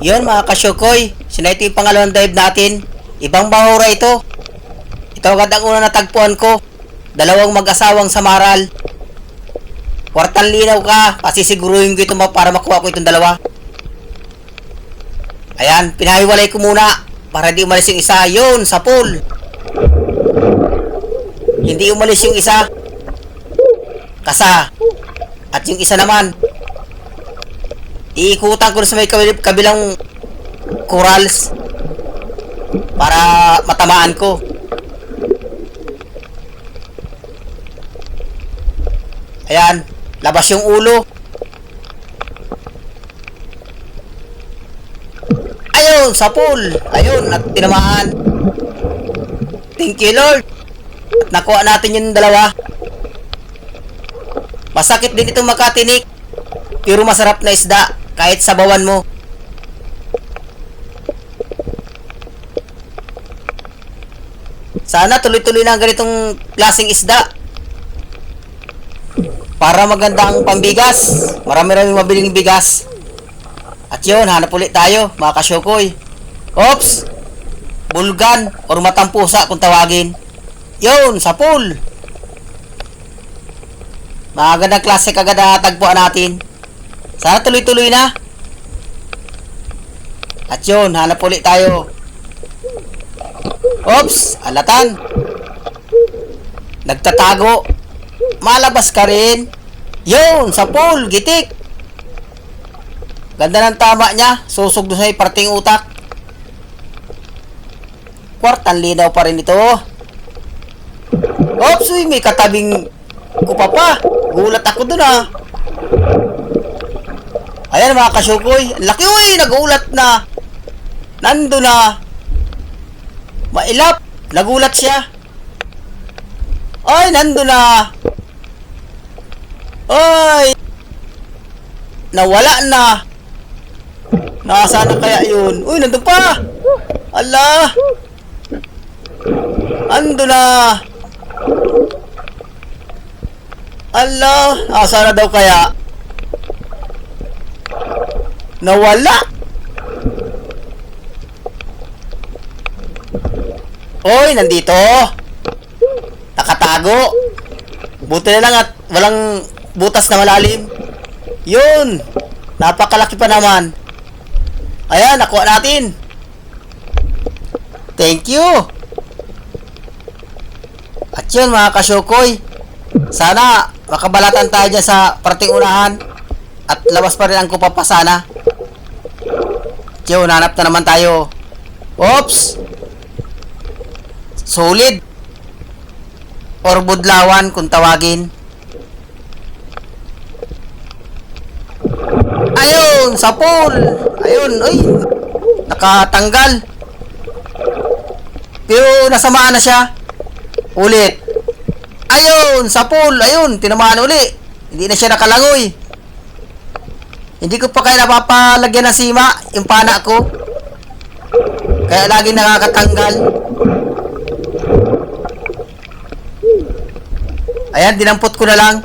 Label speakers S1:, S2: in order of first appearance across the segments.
S1: Yun mga kasyukoy, sinay ito yung pangalawang dive natin. Ibang bahura ito. Ito agad ang una natagpuan ko. Dalawang mag-asawang samaral. Kwartang linaw ka, kasi siguruhin ko ito para makuha ko itong dalawa. Ayan, pinahiwalay ko muna para di umalis yung isa. Yun, sa pool. Hindi umalis yung isa. Kasa. At yung isa naman, iikutan ko sa may kabilang corals para matamaan ko. Ayan, labas yung ulo. Ayun, sa pool. Ayun, at tinamaan. Thank you, Lord. At nakuha natin yung dalawa. Masakit din itong makatinik, pero masarap na isda kahit sabawan mo. Sana tuloy-tuloy na ang ganitong klaseng isda para maganda ang pambigas. Marami-raming mabiling bigas. At yun, hanap ulit tayo mga kasyukoy. Oops! Bulgan or matampusa kung tawagin. Yun, sa pool. Magandang klase kagad na tagpuan natin. Sana tuloy-tuloy na. At yun, hanap ulit tayo. Oops, alatan. Nagtatago. Malabas ka rin. Yun, sa pool, gitik. Ganda ng tama niya. Susog doon sa parting utak. Kwartang linaw pa rin ito. Oops, uy, may katabing kupa pa. Gulat ako dun ah. Ayan mga kasyukoy. Laki, uy, nagulat na. Nando na. Mailap. Nagulat siya. Ay, nando na. Ay. Nawala na. Nasaan na kaya yun? Uy, nandun pa. Ala. Ando na. Allah, asa na daw kaya? Nawala. Oy, nandito. Nakatago. Buti na lang at walang butas na malalim. Yun. Napakalaki pa naman. Ayan, nakuha natin. Thank you. At yun mga kasyukoy, sana makabalatan tayo dyan sa parting unahan at labas pa rin ang kupa pa sana. Yun, hanap na naman tayo. Oops! Solid or budlawan kung tawagin. Ayun, sa pool. Ayun, uy, nakatanggal. Pero nasamaan na siya. Ulit. Ayun, sa pool. Ayun, tinamaan uli. Hindi na siya nakalangoy. Hindi ko pa kaya napapalagyan ng sima yung pana ko. Kaya lagi nakakatanggal. Ayan, dinampot ko na lang.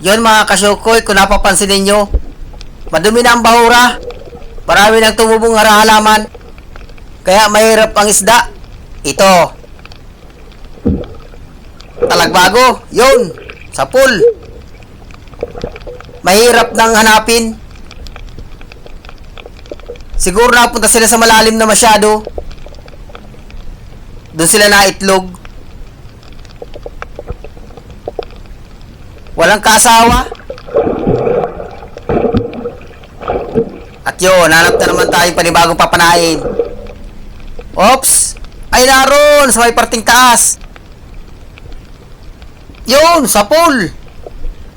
S1: Yun mga kasyukoy, kung napapansin ninyo, madumi na ang bahura. Marami nang tumubong halaman. Kaya mahirap ang isda. Ito. Talagbago. Yun. Sa pool. Mahirap nang hanapin. Siguro napunta sila sa malalim na masyado. Doon sila naitlog. Walang kasawa. At yun, hanap na naman tayong panibagong papanain. Oops! Ay naroon! Sa may parting taas. Yun! Sa pool!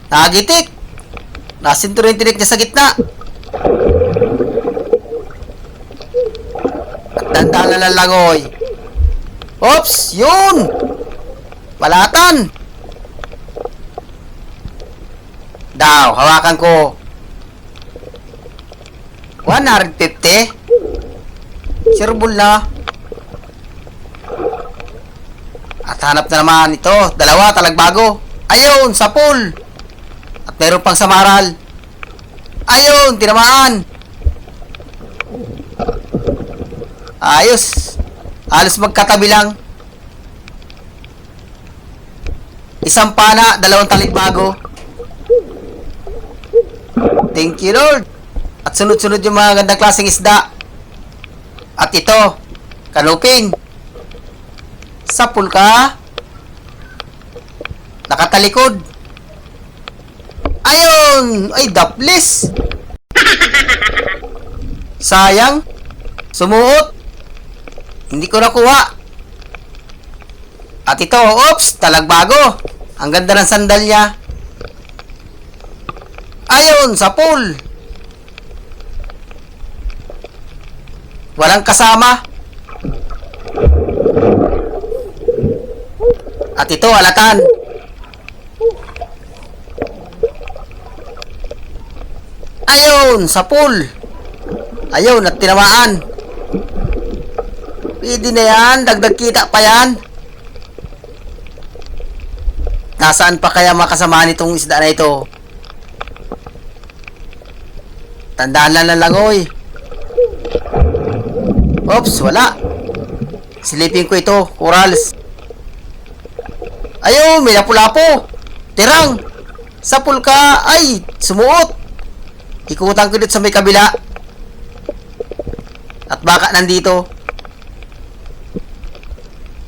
S1: Nagitik! Nasinto rin tinik niya sa gitna. At dandaan na lalangoy. Oops! Yun! Balatan! Daw, hawakan ko. 150. Sirbol na. At hanap na naman ito. Dalawa, talagbago. Ayun, sa pool. At meron pang samaral. Ayun, tinamaan. Ayos. Halos magkatabi lang. Isang pana, dalawang talipbago. Thank you, Lord. At sunod-sunod yung mga gandang klaseng isda. At ito, kanuping. Sapul ka. Nakatalikod. Ayun! Ay, daplis. Sayang. Sumuot. Hindi ko nakuha. At ito, oops, talagbago. Ang ganda ng sandal niya. Ayun, sa pool. Walang kasama. At ito, alatan. Ayun, sa pool. Ayun, at tinamaan. Pwede na yan, dagdag kita pa yan. Nasaan pa kaya makasama nitong isda na ito? Tandaan lang ng langoy. Oops, wala. Silipin ko ito, corals. Ayun, may lapu-lapo. Tirang. Sapul ka. Ay, sumuot. Ikutan ko dito sa may kabila. At baka nandito.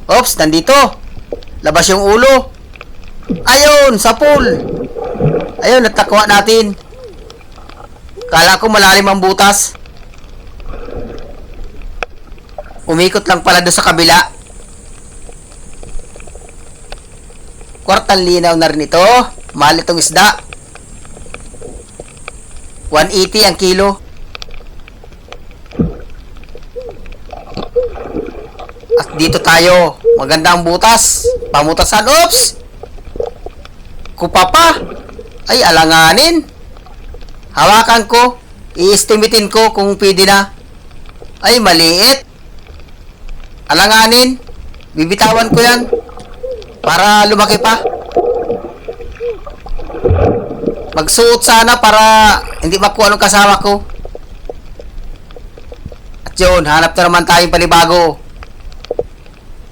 S1: Oops, nandito. Labas yung ulo. Ayun, sa pool. Ayun, natakuha natin. Kala ko malalim ang butas. Umikot lang pala doon sa kabila. Kwartang linaw na rin ito. Mahal itong isda. 180 ang kilo. At dito tayo. Maganda ang butas. Pamutasan. Oops! Kupapa. Ay, alanganin. Hawakan ko. I-estimatein ko kung pwede na. Ay, maliit. Alanganin. Bibitawan ko yan. Para lumaki pa. Magsuot sana para hindi makuha anong kasama ko. At yun, hanap na naman tayong panibago.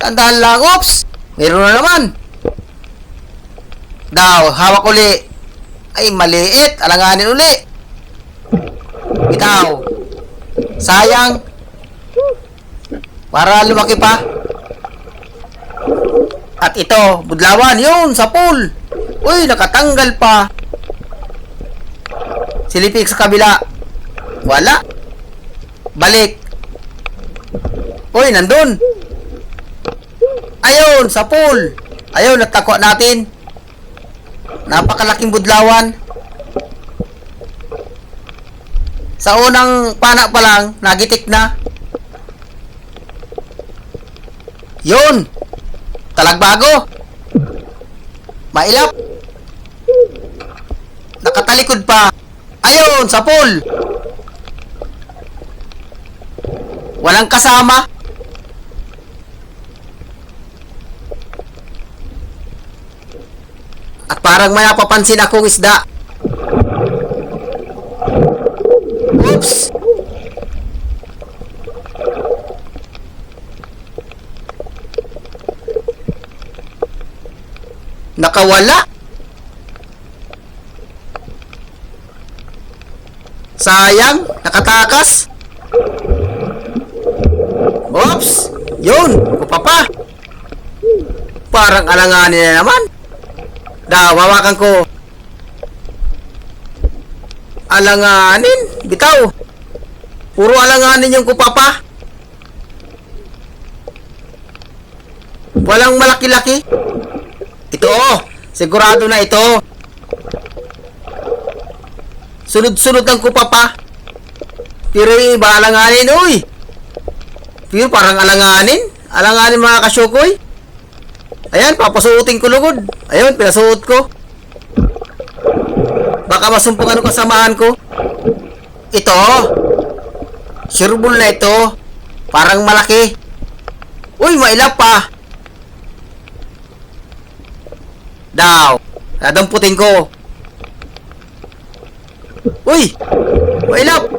S1: Tandaan lang. Oops! Meron na naman. Daw, hawak uli. Ay, maliit. Alanganin uli. Bitaw. Sayang. Para lumaki pa. At ito, budlawan. Yun, sa pool. Uy, nakatanggal pa. Silipik sa kabila. Wala. Balik. Uy, nandun. Ayun, sa pool. Ayun, natakwa natin. Napakalaking budlawan. Sa unang pana pa lang, nagitik na. Yun. Talagbago. Mailap. Nakatalikod pa. Ayun, sa pool. Walang kasama. At parang may napapansin akong isda. Oops! Nakawala. Sayang, nakatakas. Oops! Yun, kupapa. Parang alanganin na naman. Wawakan ko. Alanganin? Bitaw. Puro alanganin yung kupapa. Walang malaki-laki. Ito, sigurado na ito. Sunod-sunod ang kupapa. Pero yung iba alanganin, uy. Pero parang alanganin. Alanganin mga kasyukoy. Ayan, papasuotin ko lugod. Ayun, pinasuot ko. Baka masumpungan ang kasamaan ko. Ito. Sureball na ito. Parang malaki. Uy, mailap pa. Daw. Dadamputin ko. Uy, mailap.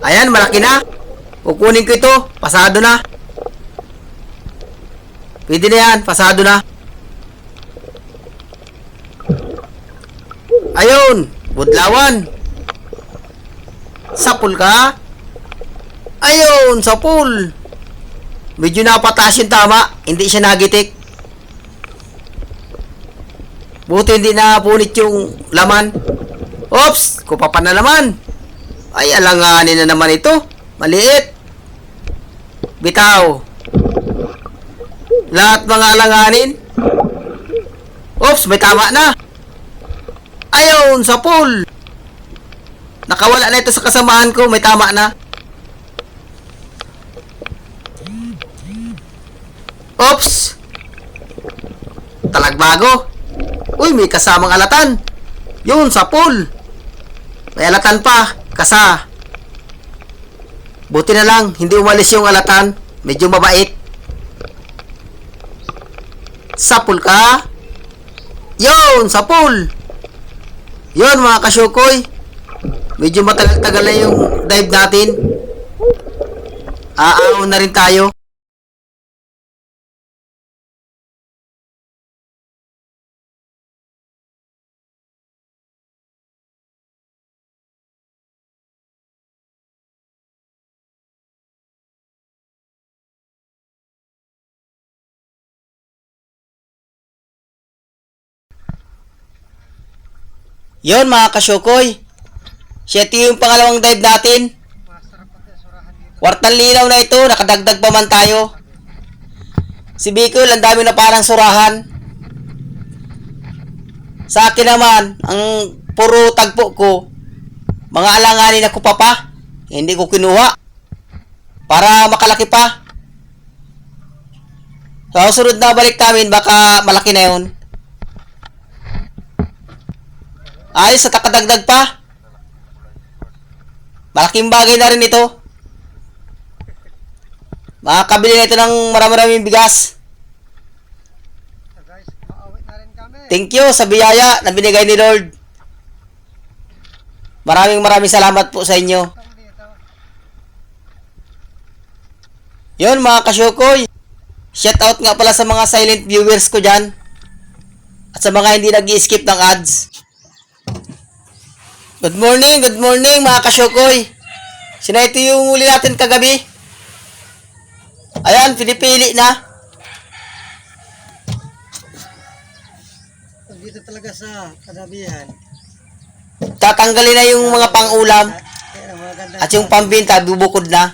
S1: Ayan, malaki na. Kukunin ko ito. Pasado na. Pwede na yan. Pasado na. Ayun. Budlawan. Sapul ka. Ayun. Sapul. Medyo napataas yung tama. Hindi siya nagitik. Buti hindi na punit yung laman. Oops! Kupa pa na naman. Ay, alanganin na naman ito. Maliit. Bitaw. Lahat mga alanganin. Oops! May tama na. Ayun! Sa pool. Nakawala na ito sa kasamahan ko. May tama na. Oops! Talagbago. Uy, may kasamang alatan. Yun, sa pool. May alatan pa. Kasa. Buti na lang, hindi umalis yung alatan. Medyo mabait. Sa pool ka. Yun, sa pool. Yun, mga kasyukoy. Medyo matagal-tagal na yung dive natin. Aahon na rin tayo. Yon mga kasyukoy. Siya yung pangalawang dive natin. Kwartang linaw na ito. Nakadagdag pa man tayo. Si Bicol, ang dami na parang surahan. Sa akin naman, ang puro tagpo ko, mga alanganin ako pa. Hindi ko kinuha. Para makalaki pa. Sa susunod na balik namin, baka malaki na yun. Ayos, sa takadagdag pa. Malaking bagay na rin ito. Makakabili na ito ng marami-raming bigas. Thank you sa biyaya na binigay ni Lord. Maraming salamat po sa inyo. Yun mga kasyukoy. Shout out nga pala sa mga silent viewers ko dyan. At sa mga hindi nag-i-skip ng ads. Good morning mga kasyukoy. Sina ito yung huli natin kagabi. Ayan, pinipili na.
S2: Dito talaga sa kadabihan.
S1: Tatanggalin na yung mga pang-ulam. At yung pambinta, bubukod na.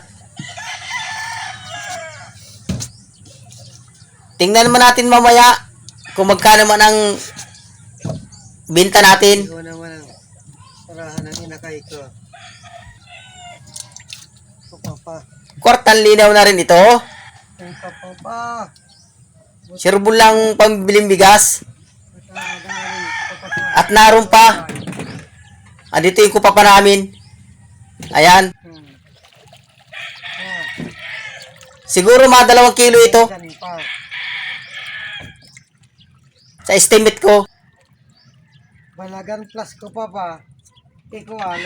S1: Tingnan naman natin mamaya kung magkano man ang binta natin.
S2: Ikaw naman ang sarahan ng inakay ko. Papa.
S1: Kwartang linaw na rin ito.
S2: Papa.
S1: Sirbol lang pambiling bigas. At naroon pa. Andito yung kupa pa namin. Ayan. Siguro mga 2 kilo ito. Sa estimate ko.
S2: Balagan plus ko pa. Equal.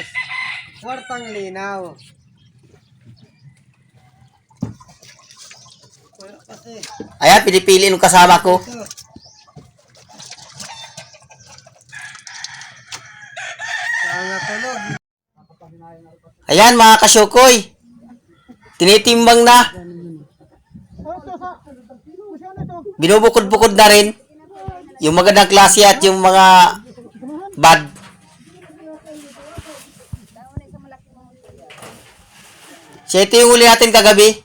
S2: Kwartang linaw.
S1: Ayan, pinipili nung kasama ko. Ayan mga kasyukoy. Tinitimbang na. Binubukod-bukod na rin. Yung magandang klase at yung mga bad. So ito yung huli natin kagabi.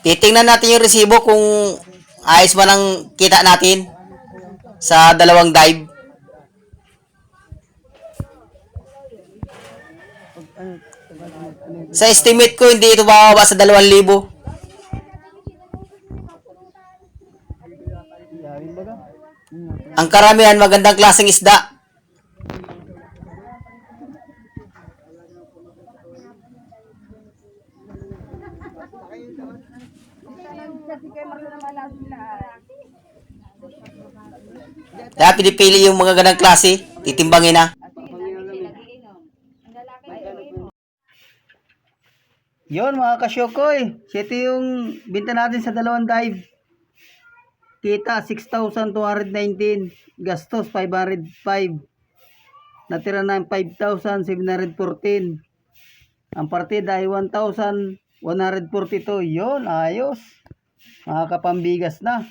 S1: Titingnan natin yung resibo kung ayos ba ang kita natin sa 2 dive. Sa estimate ko, hindi ito bababa sa 2,000. Ang karamihan, magandang klaseng isda. Kaya pinipili yung mga ganang klase. Titimbangin na. Yon mga kasyokoy, ito yung binta natin sa dalawang dive. Kita 6,219, gastos 505. Natira na 5,714. Ang partida ay 1,142. Yon, ayos. Mga kapambigas na.